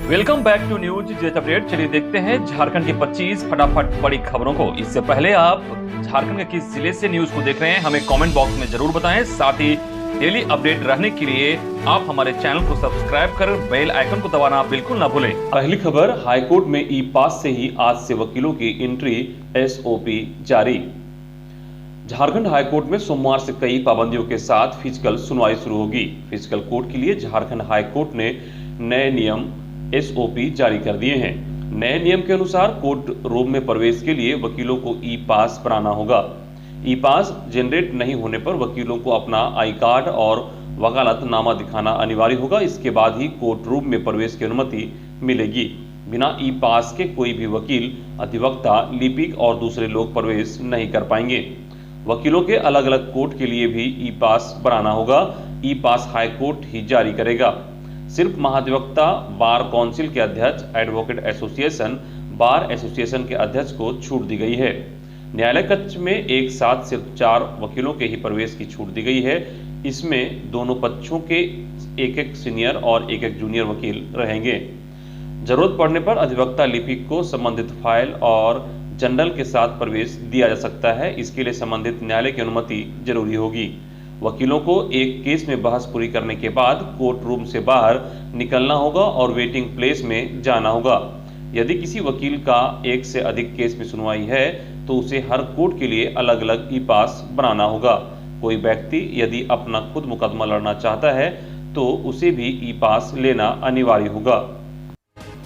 Welcome back to News Jet update. चलिए देखते हैं झारखंड की 25 फटाफट बड़ी खबरों को। इससे पहले आप झारखंड के किस जिले से न्यूज को देख रहे हैं हमें कमेंट बॉक्स में जरूर बताएं। साथ ही डेली अपडेट रहने के लिए आप हमारे चैनल को सब्सक्राइब कर बेल आइकन को दबाना बिल्कुल ना भूलें। पहली खबर, हाईकोर्ट में ई पास से ही आज से वकीलों की एंट्री एसओपी जारी। झारखंड हाईकोर्ट में सोमवार से कई पाबंदियों के साथ फिजिकल सुनवाई शुरू होगी। फिजिकल कोर्ट के लिए झारखंड हाईकोर्ट ने नए नियम एसओपी जारी कर दिए हैं। नए नियम के अनुसार कोर्ट रूम में प्रवेश के लिए वकीलों को ई पास बनाना होगा। ई पास जनरेट नहीं होने पर वकीलों को अपना आई कार्ड और वकालतनामा दिखाना अनिवार्य होगा। इसके बाद ही कोर्ट रूम में प्रवेश की अनुमति मिलेगी। बिना ई पास के कोई भी वकील, अधिवक्ता, लिपिक और दूसरे लोग प्रवेश नहीं कर पाएंगे। वकीलों के अलग अलग कोर्ट के लिए भी ई पास बनाना होगा। ई पास हाईकोर्ट ही जारी करेगा। सिर्फ महाधिवक्ता, बार काउंसिल के अध्यक्ष, एडवोकेट एसोसिएशन, बार एसोसिएशन के अध्यक्ष को छूट दी गई है। न्यायालय कक्ष में एक साथ सिर्फ 4 वकीलों के ही प्रवेश की छूट दी गई है। इसमें दोनों पक्षों के एक सीनियर और एक जूनियर वकील रहेंगे। जरूरत पड़ने पर अधिवक्ता, लिपिक को संबंधित फाइल और जनरल के साथ प्रवेश दिया जा सकता है। इसके लिए संबंधित न्यायालय की अनुमति जरूरी होगी। वकीलों को एक केस में बहस पूरी करने के बाद कोर्ट रूम से बाहर निकलना होगा और वेटिंग प्लेस में जाना होगा। यदि किसी वकील का एक से अधिक केस में सुनवाई है तो उसे हर कोर्ट के लिए अलग अलग ई पास बनाना होगा। कोई व्यक्ति यदि अपना खुद मुकदमा लड़ना चाहता है तो उसे भी ई पास लेना अनिवार्य होगा।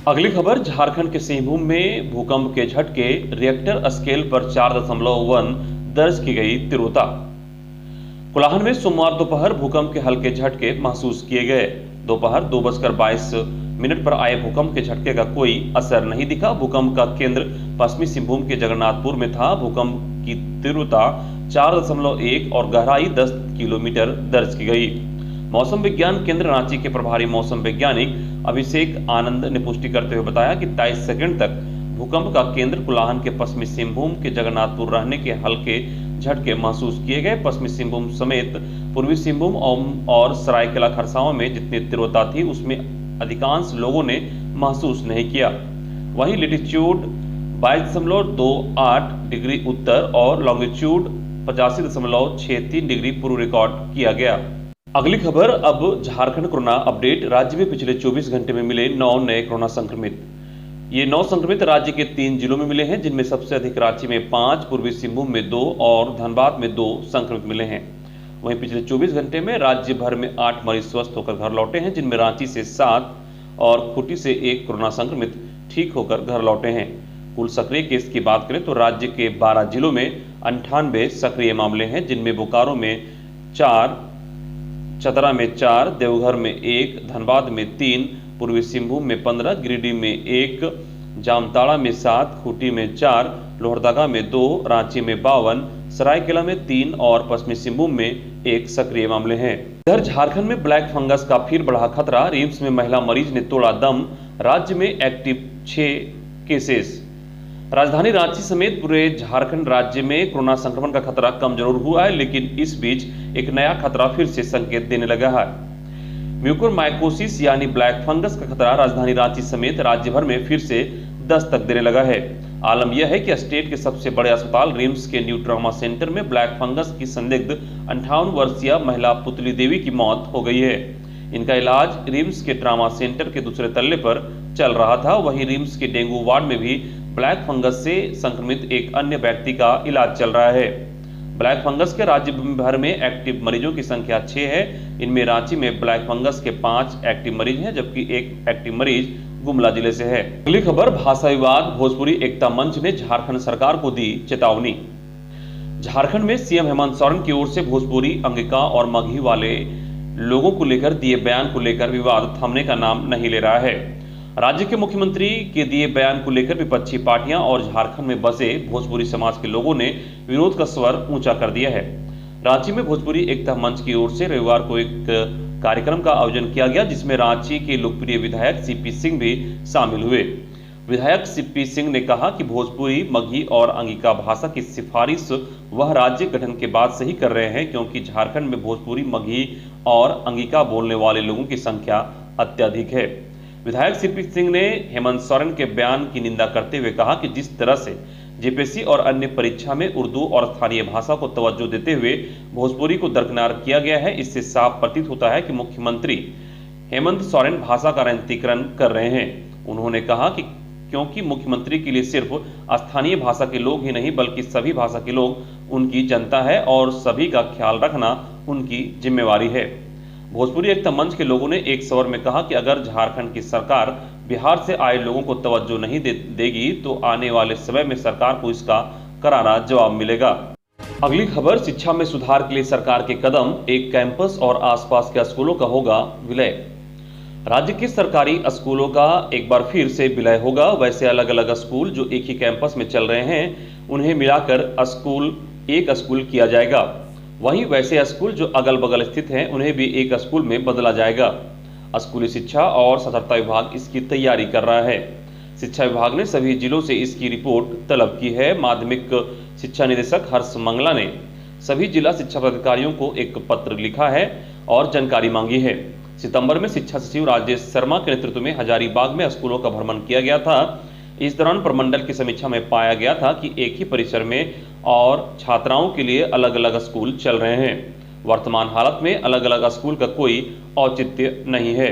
अगली खबर, झारखंड के सिंहभूम में भूकंप के झटके, रिएक्टर स्केल पर 4.1 दर्ज की गई तीव्रता। कोलाहल में सोमवार दोपहर भूकंप के हल्के झटके महसूस किए गए। दोपहर 2:22 पर आए भूकंप के झटके का कोई असर नहीं दिखा। भूकंप का केंद्र पश्चिमी सिंहभूम के जगन्नाथपुर में था। भूकंप की तीव्रता 4.1 और गहराई 10 किलोमीटर दर्ज की गई। मौसम विज्ञान केंद्र रांची के प्रभारी मौसम वैज्ञानिक अभिषेक आनंद ने पुष्टि करते हुए बताया कि 23 सेकंड तक भूकंप का केंद्र कोलाहल के पश्चिमी सिंहभूम के जगन्नाथपुर रहने के हल्के झटके महसूस किए गए। पश्चिमी सिंहभूम समेत पूर्वी सिंहभूम और सरायकेला खरसावां में जितनी तीव्रता थी उसमें अधिकांश लोगों ने महसूस नहीं किया। वहीं लिटिट्यूड 22.28 डिग्री उत्तर और लॉन्गिट्यूड 85.63 डिग्री पूर्व रिकॉर्ड किया गया। अगली खबर, अब झारखंड कोरोना अपडेट। राज्य में पिछले 24 घंटे में मिले 9 नए कोरोना संक्रमित। ये 9 संक्रमित राज्य के 3 जिलों में मिले हैं, जिनमें सबसे अधिक रांची में 5, पूर्वी सिंहभूम में 2 और धनबाद में 2 संक्रमित मिले हैं। वहीं पिछले 24 घंटे में राज्य भर में 8 मरीज स्वस्थ होकर घर लौटे हैं, जिनमें रांची से 7 और खूंटी से 1 कोरोना संक्रमित ठीक होकर घर लौटे हैं। कुल सक्रिय केस की बात करें तो राज्य के 12 जिलों में 98 सक्रिय मामले हैं, जिनमें बोकारो में 4, चतरा में 4, देवघर में 1, धनबाद में 3, पूर्वी सिंहभूम में 15, गिरिडीह में 1, जामताड़ा में 7, खूंटी में 4, लोहरदगा में 2, रांची में 52, सरायकेला में 3 और पश्चिमी सिंहभूम में 1 सक्रिय मामले हैं। इधर झारखंड में ब्लैक फंगस का फिर बढ़ा खतरा। रिम्स में महिला मरीज ने तोड़ा दम। राज्य में एक्टिव 6 केसेस। राजधानी रांची समेत पूरे झारखंड राज्य में कोरोना संक्रमण का खतरा कम जरूर हुआ है, लेकिन इस बीच एक नया खतरा फिर से संकेत देने लगा है। म्यूकोरमाइकोसिस यानी ब्लैक फंगस का खतरा राजधानी रांची समेत राज्य भर में फिर से दस्तक देने लगा है। आलम यह है कि स्टेट के सबसे बड़े अस्पताल रिम्स के न्यू ट्रॉमा सेंटर में ब्लैक फंगस की संदिग्ध 58 वर्षीय महिला पुतली देवी की मौत हो गई है। इनका इलाज रिम्स के ट्रॉमा सेंटर के दूसरे तल्ले पर चल रहा था। वहीं रिम्स के डेंगू वार्ड में भी ब्लैक फंगस से संक्रमित एक अन्य व्यक्ति का इलाज चल रहा है। ब्लैक फंगस के राज्य भर में एक्टिव मरीजों की संख्या 6 है। इनमें रांची में ब्लैक फंगस के 5 एक्टिव मरीज हैं, जबकि एक एक्टिव मरीज गुमला जिले से है। अगली खबर, भाषा विवाद, भोजपुरी एकता मंच ने झारखंड सरकार को दी चेतावनी। झारखंड में सीएम हेमंत सोरेन की ओर से भोजपुरी, अंगिका और मगही वाले लोगों को लेकर दिए बयान को लेकर विवाद थमने का नाम नहीं ले रहा है। राज्य के मुख्यमंत्री के दिए बयान को लेकर विपक्षी पार्टियां और झारखंड में बसे भोजपुरी समाज के लोगों ने विरोध का स्वर ऊंचा कर दिया है। रांची में भोजपुरी एकता मंच की ओर से रविवार को एक कार्यक्रम का आयोजन किया गया, जिसमें रांची के लोकप्रिय विधायक सीपी सिंह भी शामिल हुए। विधायक सीपी सिंह ने कहा कि भोजपुरी, मगही और अंगिका भाषा की सिफारिश वह राज्य गठन के बाद से ही कर रहे हैं, क्योंकि झारखंड में भोजपुरी, मगही और अंगिका बोलने वाले लोगों की संख्या अत्यधिक है। विधायक सीपी सिंह ने हेमंत सोरेन के बयान की निंदा करते हुए कहा कि जिस तरह से जेपीएससी और अन्य परीक्षा में उर्दू और स्थानीय भाषा को तवज्जो देते हुए भोजपुरी को दरकिनार किया गया है, इससे साफ प्रतीत होता है कि मुख्यमंत्री हेमंत सोरेन भाषा का राजनीतिकरण कर रहे हैं। उन्होंने कहा कि क्योंकि मुख्यमंत्री के लिए सिर्फ स्थानीय भाषा के लोग ही नहीं बल्कि सभी भाषा के लोग उनकी जनता है और सभी का ख्याल रखना उनकी जिम्मेवारी है। भोजपुरी एकता मंच के लोगों ने एक स्वर में कहा कि अगर झारखंड की सरकार बिहार से आए लोगों को तवज्जो नहीं देगी तो आने वाले समय में सरकार को इसका करारा जवाब मिलेगा। अगली खबर, शिक्षा में सुधार के लिए सरकार के कदम, एक कैंपस और आसपास के स्कूलों का होगा विलय। राज्य के सरकारी स्कूलों का एक बार फिर से विलय होगा। वैसे अलग अलग स्कूल जो एक ही कैंपस में चल रहे हैं उन्हें मिलाकर एक स्कूल किया जाएगा। वहीं वैसे स्कूल जो अगल बगल स्थित हैं उन्हें भी एक स्कूल में बदला जाएगा। स्कूली शिक्षा और साक्षरता विभाग इसकी तैयारी कर रहा है। शिक्षा विभाग ने सभी जिलों से इसकी रिपोर्ट तलब की है। माध्यमिक शिक्षा निदेशक हर्ष मंगला ने सभी जिला शिक्षा पदाधिकारियों को एक पत्र लिखा है और जानकारी मांगी है। सितंबर में शिक्षा सचिव राजेश शर्मा के नेतृत्व में हजारीबाग में स्कूलों का भ्रमण किया गया था। इस दौरान प्रमंडल की समीक्षा में पाया गया था कि एक ही परिसर में और छात्राओं के लिए अलग अलग स्कूल चल रहे हैं। वर्तमान हालत में अलग अलग स्कूल का कोई औचित्य नहीं है।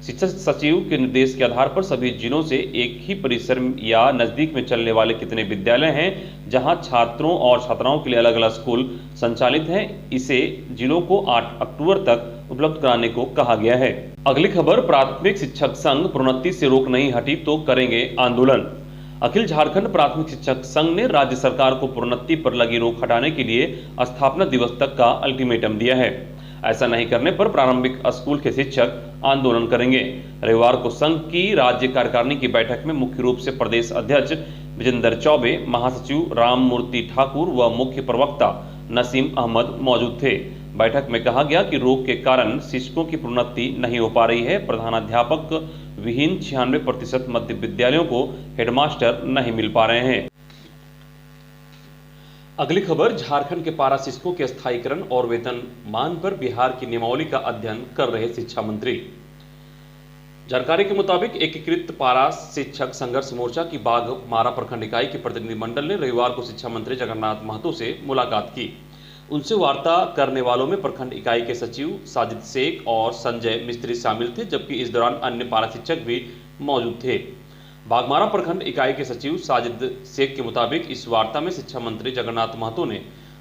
शिक्षा सचिव के निर्देश के आधार पर सभी जिलों से एक ही परिसर या नजदीक में चलने वाले कितने विद्यालय हैं जहां छात्रों और छात्राओं के लिए अलग अलग स्कूल संचालित हैं, इसे जिलों को 8 अक्टूबर तक उपलब्ध कराने को कहा गया है। अगली खबर, प्राथमिक शिक्षक संघ प्रोन्नति से रोक नहीं हटी तो करेंगे आंदोलन। अखिल झारखंड प्राथमिक शिक्षक संघ ने राज्य सरकार को प्रोन्नति पर लगी रोक हटाने के लिए स्थापना दिवस तक का अल्टीमेटम दिया है। ऐसा नहीं करने पर प्रारंभिक स्कूल के शिक्षक आंदोलन करेंगे। रविवार को संघ की राज्य कार्यकारिणी की बैठक में मुख्य रूप से प्रदेश अध्यक्ष विजेंद्र चौबे, महासचिव राम मूर्ति ठाकुर व मुख्य प्रवक्ता नसीम अहमद मौजूद थे। बैठक में कहा गया कि रोग के कारण शिक्षकों की प्रोन्नति नहीं हो पा रही है। प्रधानाध्यापक विहीन 96% मध्य विद्यालयों को हेडमास्टर नहीं मिल पा रहे हैं। अगली खबर, झारखंड के पारा शिक्षकों के स्थायीकरण और वेतनमान पर बिहार की नियमावली का अध्ययन कर रहे शिक्षा मंत्री। जानकारी के मुताबिक एकीकृत पारा शिक्षक संघर्ष मोर्चा की बाघमारा प्रखंड इकाई के प्रतिनिधिमंडल ने रविवार को शिक्षा मंत्री जगन्नाथ महतो से मुलाकात की। उनसे वार्ता करने वालों में प्रखंड इकाई के सचिव साजिद शेख और संजय मिस्त्री शामिल थे, जबकि इस दौरान अन्य पारा शिक्षक भी मौजूद थे। बाघमारा प्रखंड इकाई के सचिव साजिद शेख के मुताबिक इस वार्ता में शिक्षा मंत्री जगन्नाथ महतो ने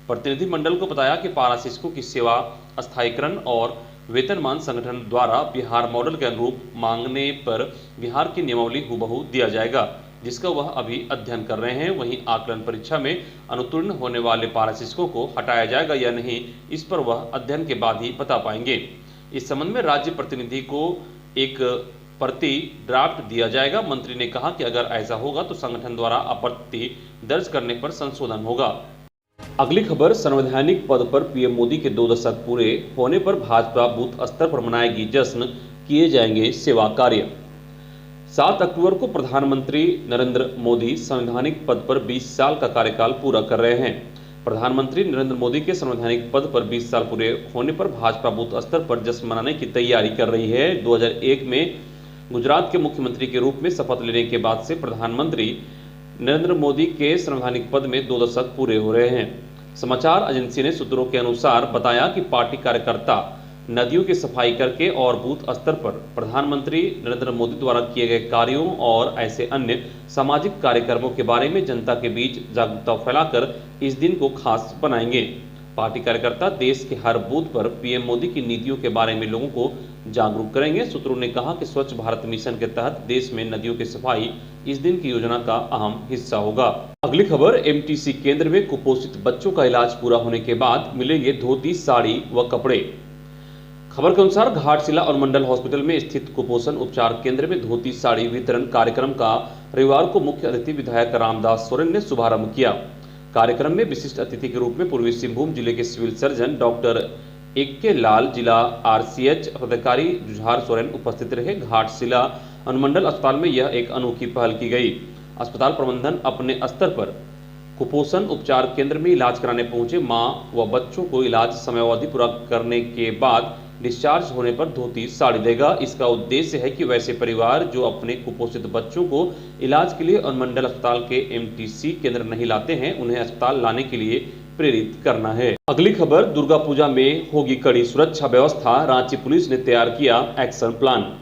प्रतिनिधिमंडल को बताया कि पारा शिक्षकों की सेवा स्थायीकरण और वेतनमान संगठन द्वारा बिहार मॉडल के अनुरूप मांगने पर बिहार की नियमावली हूबहू दिया जाएगा, जिसका वह अभी अध्ययन कर रहे हैं। वहीं आकलन परीक्षा में अनुत्तीर्ण होने वाले पारा शिक्षकों को हटाया जाएगा या नहीं, इस पर वह अध्ययन के बाद ही बता पाएंगे। इस संबंध में राज्य प्रतिनिधि को एक प्रति ड्राफ्ट दिया जाएगा। मंत्री ने कहा कि अगर ऐसा होगा तो संगठन द्वारा आपत्ति दर्ज करने पर संशोधन होगा। अगली खबर, संवैधानिक पद पर पीएम मोदी के 2 दशक पूरे होने पर भाजपा बूथ स्तर पर मनाएगी जश्न, किए जाएंगे सेवा कार्य। 7 अक्टूबर को प्रधानमंत्री नरेंद्र मोदी संवैधानिक पद पर 20 साल का कार्यकाल पूरा कर रहे हैं। प्रधानमंत्री नरेंद्र मोदी के संवैधानिक पद पर 20 साल पूरे होने पर भाजपा बूथ स्तर पर जश्न मनाने की तैयारी कर रही है। 2001 में गुजरात के मुख्यमंत्री के रूप में शपथ लेने के बाद से प्रधानमंत्री नरेंद्र मोदी के संवैधानिक पद में 2 दशक पूरे हो रहे हैं। समाचार एजेंसी ने सूत्रों के अनुसार बताया कि पार्टी कार्यकर्ता नदियों की सफाई करके और बूथ स्तर पर प्रधानमंत्री नरेंद्र मोदी द्वारा किए गए कार्यों और ऐसे अन्य सामाजिक कार्यक्रमों के बारे में जनता के बीच जागरूकता फैलाकर इस दिन को खास बनाएंगे। पार्टी कार्यकर्ता देश के हर बूथ पर पीएम मोदी की नीतियों के बारे में लोगों को जागरूक करेंगे। सूत्रों ने कहा कि स्वच्छ भारत मिशन के तहत देश में नदियों की सफाई इस दिन की योजना का अहम हिस्सा होगा। अगली खबर, एमटीसी केंद्र में कुपोषित बच्चों का इलाज पूरा होने के बाद मिलेंगे धोती, साड़ी व कपड़े। खबर के अनुसार घाटशिला अनुमंडल हॉस्पिटल में स्थित कुपोषण उपचार केंद्र में धोती साड़ी वितरण कार्यक्रम का रविवार को मुख्य अतिथि विधायक रामदास सोरेन ने शुभारंभ किया। कार्यक्रम में विशिष्ट अतिथि के रूप में पूर्वी सिंहभूम जिले के सिविल सर्जन डॉक्टर एक्के लाल, जिला आरसीएच पदाधिकारी जुझार सोरेन उपस्थित रहे। घाटशिला अनुमंडल अस्पताल में यह एक अनोखी पहल की गई। अस्पताल प्रबंधन अपने स्तर पर कुपोषण उपचार केंद्र में इलाज कराने पहुंचे मां व बच्चों को इलाज समयावधि पूरा करने के बाद डिस्चार्ज होने पर धोती साड़ी देगा। इसका उद्देश्य है कि वैसे परिवार जो अपने कुपोषित बच्चों को इलाज के लिए अनुमंडल अस्पताल के एमटीसी केंद्र नहीं लाते हैं, उन्हें अस्पताल लाने के लिए प्रेरित करना है। अगली खबर, दुर्गा पूजा में होगी कड़ी सुरक्षा व्यवस्था, रांची पुलिस ने तैयार किया एक्शन प्लान।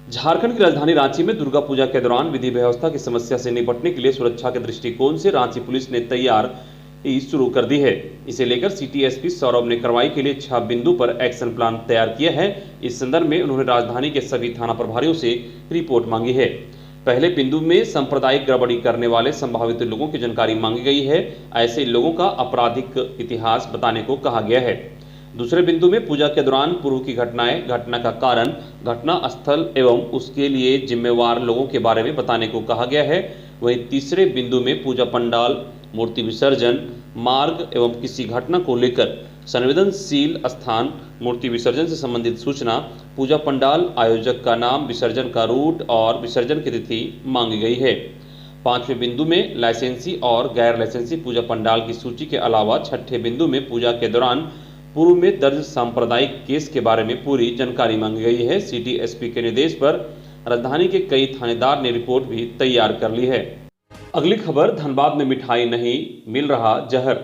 झारखंड की राजधानी रांची में दुर्गा पूजा के दौरान विधि व्यवस्था की समस्या से निपटने के लिए सुरक्षा के दृष्टिकोण से रांची पुलिस ने तैयारी शुरू कर दी है। इसे लेकर सिटी एसपी सौरभ ने कार्रवाई के लिए 6 बिंदु पर एक्शन प्लान तैयार किया है। इस संदर्भ में उन्होंने राजधानी के सभी थाना प्रभारियों से रिपोर्ट मांगी है। पहले बिंदु में सांप्रदायिक गड़बड़ी करने वाले संभावित लोगों की जानकारी मांगी गई है। ऐसे लोगों का आपराधिक इतिहास बताने को कहा गया है। दूसरे बिंदु में पूजा के दौरान पूर्व की घटनाएं, घटना का कारण, घटना स्थल एवं उसके लिए जिम्मेवार लोगों के बारे में बताने को कहा गया है। वहीं तीसरे बिंदु में पूजा पंडाल, मूर्ति विसर्जन मार्ग एवं किसी घटना को लेकर संवेदनशील स्थान, मूर्ति विसर्जन से संबंधित सूचना, पूजा पंडाल, आयोजक का नाम, विसर्जन का रूट और विसर्जन की तिथि मांगी गई है। पांचवें बिंदु में लाइसेंसी और गैर लाइसेंसी पूजा पंडाल की सूची के अलावा छठे बिंदु में पूजा के दौरान पूर्व में दर्ज सांप्रदायिक केस के बारे में पूरी जानकारी मांगी गई है। सिटी एसपी के निर्देश पर राजधानी के कई थानेदार ने रिपोर्ट भी तैयार कर ली है। अगली खबर, धनबाद में मिठाई नहीं मिल रहा जहर,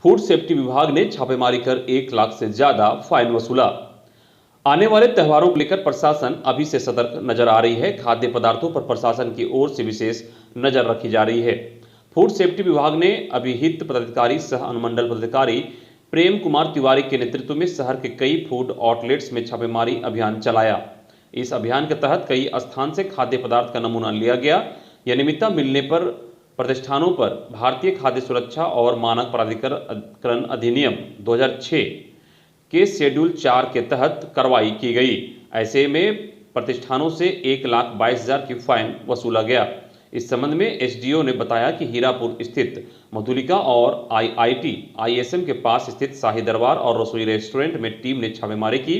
फूड सेफ्टी विभाग ने छापेमारी कर 1 लाख से ज्यादा फाइन वसूला। आने वाले त्योहारों को लेकर प्रशासन अभी से सतर्क नजर आ रही है। खाद्य पदार्थों पर प्रशासन की ओर से विशेष नजर रखी जा रही है। फूड सेफ्टी विभाग ने अभिहित पदाधिकारी सह अनुमंडल पदाधिकारी प्रेम कुमार तिवारी के नेतृत्व में शहर के कई फूड आउटलेट्स में छापेमारी अभियान चलाया। इस अभियान के तहत कई स्थान से खाद्य पदार्थ का नमूना लिया गया। यह नियमितता मिलने पर प्रतिष्ठानों पर भारतीय खाद्य सुरक्षा और मानक प्राधिकरण अधिनियम 2006 के शेड्यूल 4 के तहत कार्रवाई की गई। ऐसे में प्रतिष्ठानों से 1,22,000 की फाइन वसूला गया। इस संबंध में एसडीओ ने बताया कि हीरापुर स्थित मधुलिका और IIM के पास स्थित शाही दरबार और रसोई रेस्टोरेंट में टीम ने छापेमारी की।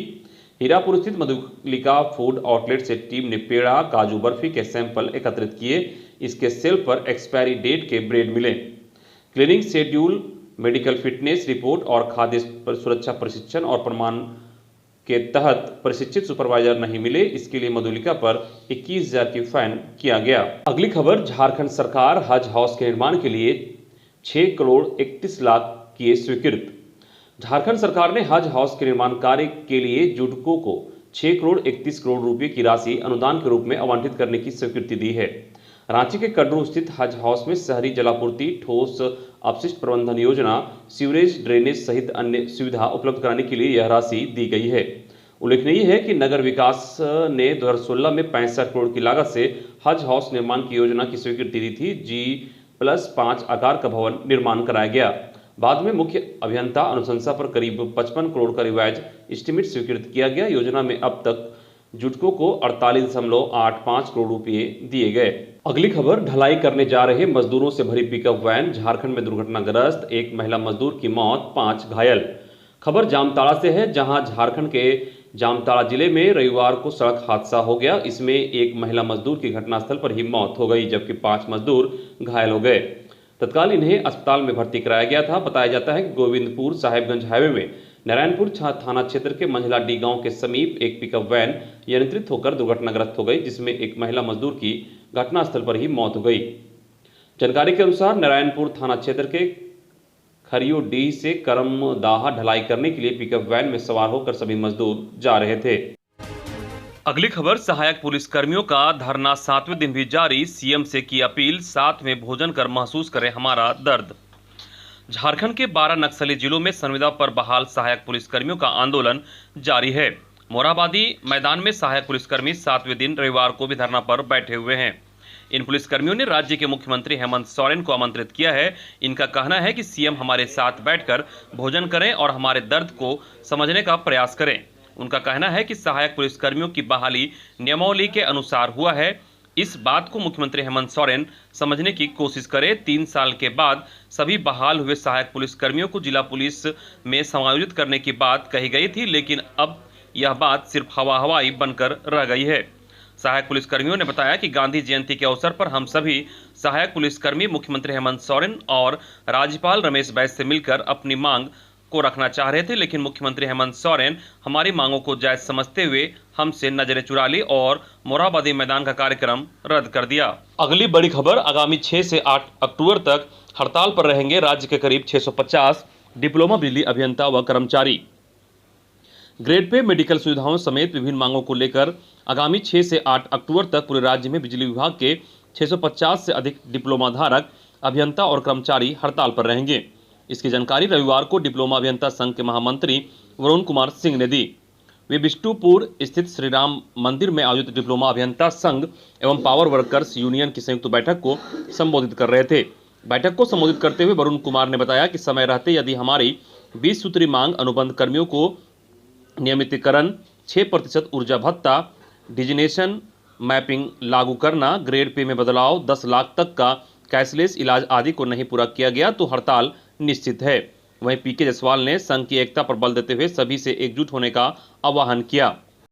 हीरापुर स्थित मधुलिका फूड आउटलेट से टीम ने पेड़ा, काजू बर्फी के सैंपल एकत्रित किए। इसके सेल्फ पर एक्सपायरी डेट के ब्रेड मिले। Cleaning schedule, medical fitness report और खाद्य सुरक्षा प्रशिक्षण और प्रमाण के तहत प्रशिक्षित सुपरवाइजर नहीं मिले। इसके लिए मधुलिका पर 21,000 की फाइन किया गया। अगली खबर, झारखंड सरकार हज हाउस के निर्माण के लिए 6 करोड़ 31 लाख किए स्वीकृत। झारखंड सरकार ने हज हाउस के निर्माण कार्य के लिए जुडको को 6 करोड़ 31 करोड़ रुपए की राशि अनुदान के रूप में आवंटित करने की स्वीकृति दी है। रांची के कड्रू स्थित हज हाउस में शहरी जलापूर्ति, ठोस अपशिष्ट प्रबंधन योजना, सीवरेज, ड्रेनेज सहित अन्य सुविधा उपलब्ध कराने के लिए यह राशि दी गई है। उल्लेखनीय है कि नगर विकास ने 2016 में 65 करोड़ की लागत से हज हाउस निर्माण की योजना की स्वीकृति दी थी। G+5 आकार का भवन निर्माण कराया गया। बाद में मुख्य अभियंता अनुशंसा पर करीब 55 करोड़ का रिवाइज एस्टीमेट स्वीकृत किया गया। योजना में अब तक जुडको को 48.85 करोड़ रुपए दिए गए। अगली खबर, ढलाई करने जा रहे मजदूरों से भरी पिकअप वैन झारखंड में दुर्घटनाग्रस्त, 1 महिला मजदूर की मौत, 5 घायल। खबर जामताड़ा से है, जहां झारखंड के जामताड़ा जिले में रविवार को सड़क हादसा हो गया। इसमें 1 महिला मजदूर की घटनास्थल पर ही मौत हो गई, जबकि 5 मजदूर घायल हो गए। तत्काल इन्हें अस्पताल में भर्ती कराया गया था। बताया जाता है कि गोविंदपुर साहेबगंज हाईवे में नारायणपुर थाना क्षेत्र के मंझला डी गांव के समीप एक पिकअप वैन अनियंत्रित होकर दुर्घटनाग्रस्त हो गई, जिसमें 1 महिला मजदूर की घटनास्थल पर ही मौत हो गई। जानकारी के अनुसार नारायणपुर थाना क्षेत्र के खरियोडीह से करमदाहा ढलाई करने के लिए पिकअप वैन में सवार होकर सभी मजदूर जा रहे थे। अगली खबर, सहायक पुलिस कर्मियों का धरना 7वें दिन भी जारी, सीएम से की अपील, साथ में भोजन कर महसूस करें हमारा दर्द। झारखंड के 12 नक्सली जिलों में संविदा पर बहाल सहायक पुलिसकर्मियों का आंदोलन जारी है। मोरहाबादी मैदान में सहायक पुलिसकर्मी 7वें दिन रविवार को भी धरना पर बैठे हुए हैं। इन पुलिसकर्मियों ने राज्य के मुख्यमंत्री हेमंत सोरेन को आमंत्रित किया है। इनका कहना है कि सीएम हमारे साथ बैठकर भोजन करें और हमारे दर्द को समझने का प्रयास करें। उनका कहना है कि सहायक पुलिसकर्मियों की बहाली नियमावली के अनुसार हुआ है। इस बात को मुख्यमंत्री हेमंत सोरेन समझने की कोशिश करें। 3 साल के बाद सभी बहाल हुए सहायक पुलिसकर्मियों को जिला पुलिस में समायोजित करने की बात कही गई थी, लेकिन अब यह बात सिर्फ हवाई बनकर रह गई है। सहायक पुलिसकर्मियों ने बताया कि गांधी जयंती के अवसर पर हम सभी सहायक पुलिसकर्मी मुख्यमंत्री हेमंत सोरेन और राज्यपाल रमेश बैस से मिलकर अपनी मांग को रखना चाह रहे थे, लेकिन मुख्यमंत्री हेमंत सोरेन हमारी मांगों को जायज समझते हुए हमसे नजरें चुरा ली और मोरहाबादी मैदान का कार्यक्रम रद्द कर दिया। अगली बड़ी खबर, आगामी 6 से 8 अक्टूबर तक हड़ताल पर रहेंगे राज्य के करीब 650 डिप्लोमा बिजली अभियंता व कर्मचारी। ग्रेड पे मेडिकल सुविधाओं समेत विभिन्न मांगों को लेकर आगामी 6 से 8 अक्टूबर तक पूरे राज्य में बिजली विभाग के 650 से अधिक डिप्लोमा धारक अभियंता और कर्मचारी हड़ताल पर रहेंगे। इसकी जानकारी रविवार को डिप्लोमा अभियंता संघ के महामंत्री वरुण कुमार सिंह ने दी। वे बिष्टुपुर स्थित श्री राम मंदिर में आयोजित डिप्लोमा अभियंता संघ एवं पावर वर्कर्स यूनियन की संयुक्त बैठक को संबोधित कर रहे थे। बैठक को संबोधित करते हुए वरुण कुमार ने बताया कि समय रहते यदि हमारी 20 सूत्री मांग अनुबंध कर्मियों को नियमितीकरण, 6% ऊर्जा भत्ता, डिजिनेशन मैपिंग लागू करना, ग्रेड पे में बदलाव, 10 लाख तक का कैशलेस इलाज आदि को नहीं पूरा किया गया तो हड़ताल निश्चित है। वहीं पीके जायसवाल ने संघ की एकता पर बल देते हुए सभी से एकजुट होने का आह्वान किया।